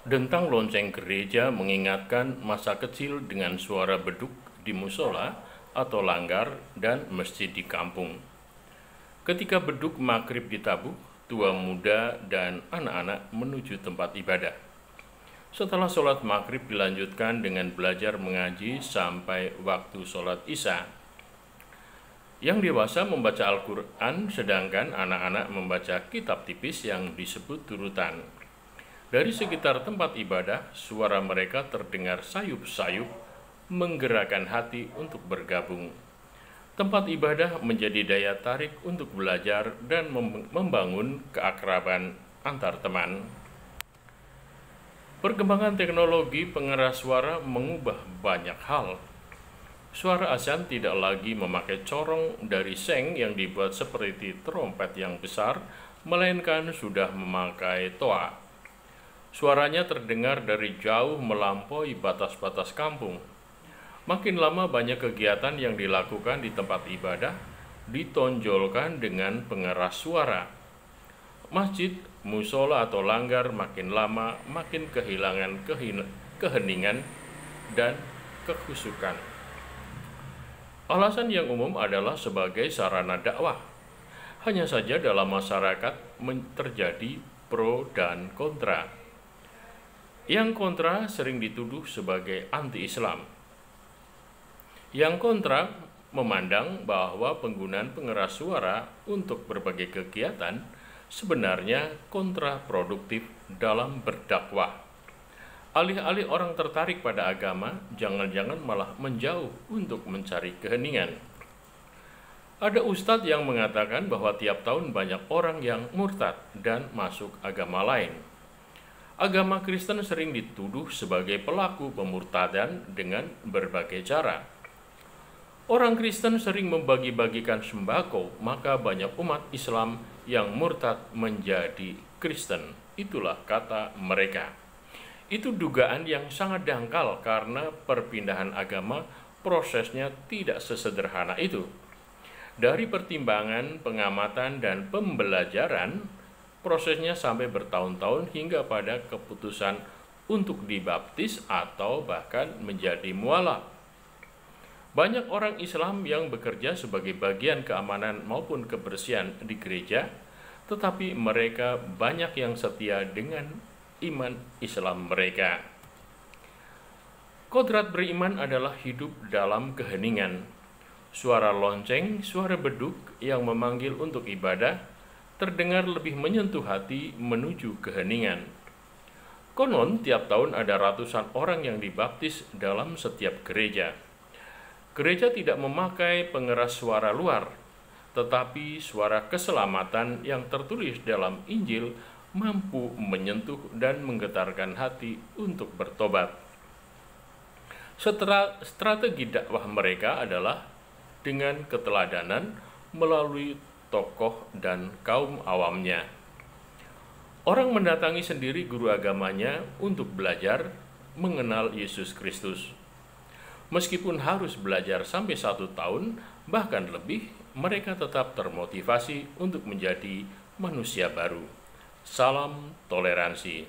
Dentang lonceng gereja mengingatkan masa kecil dengan suara beduk di musola atau langgar dan masjid di kampung. Ketika beduk magrib ditabuh, tua muda dan anak-anak menuju tempat ibadah. Setelah sholat magrib dilanjutkan dengan belajar mengaji sampai waktu sholat isya. Yang dewasa membaca Al-Quran, sedangkan anak-anak membaca kitab tipis yang disebut turutan. Dari sekitar tempat ibadah, suara mereka terdengar sayup-sayup, menggerakkan hati untuk bergabung. Tempat ibadah menjadi daya tarik untuk belajar dan membangun keakraban antar teman. Perkembangan teknologi pengeras suara mengubah banyak hal. Suara azan tidak lagi memakai corong dari seng yang dibuat seperti trompet yang besar, melainkan sudah memakai toa. Suaranya terdengar dari jauh melampaui batas-batas kampung. Makin lama banyak kegiatan yang dilakukan di tempat ibadah ditonjolkan dengan pengeras suara. Masjid, musola atau langgar makin lama makin kehilangan keheningan dan kekhusyukan. Alasan yang umum adalah sebagai sarana dakwah. Hanya saja dalam masyarakat terjadi pro dan kontra. Yang kontra sering dituduh sebagai anti-Islam. Yang kontra memandang bahwa penggunaan pengeras suara untuk berbagai kegiatan sebenarnya kontraproduktif dalam berdakwah. Alih-alih orang tertarik pada agama, jangan-jangan malah menjauh untuk mencari keheningan. Ada ustadz yang mengatakan bahwa tiap tahun banyak orang yang murtad dan masuk agama lain. Agama Kristen sering dituduh sebagai pelaku pemurtadan dengan berbagai cara. Orang Kristen sering membagi-bagikan sembako, maka banyak umat Islam yang murtad menjadi Kristen. Itulah kata mereka. Itu dugaan yang sangat dangkal karena perpindahan agama prosesnya tidak sesederhana itu. Dari pertimbangan, pengamatan, dan pembelajaran, prosesnya sampai bertahun-tahun hingga pada keputusan untuk dibaptis atau bahkan menjadi mualaf. Banyak orang Islam yang bekerja sebagai bagian keamanan maupun kebersihan di gereja, tetapi mereka banyak yang setia dengan iman Islam mereka. Kodrat beriman adalah hidup dalam keheningan. Suara lonceng, suara beduk yang memanggil untuk ibadah terdengar lebih menyentuh hati menuju keheningan. Konon tiap tahun ada ratusan orang yang dibaptis dalam setiap gereja. Gereja tidak memakai pengeras suara luar, tetapi suara keselamatan yang tertulis dalam Injil mampu menyentuh dan menggetarkan hati untuk bertobat. Strategi dakwah mereka adalah dengan keteladanan melalui tokoh dan kaum awamnya. Orang mendatangi sendiri guru agamanya untuk belajar mengenal Yesus Kristus. Meskipun harus belajar sampai 1 tahun, bahkan lebih, mereka tetap termotivasi untuk menjadi manusia baru. Salam toleransi.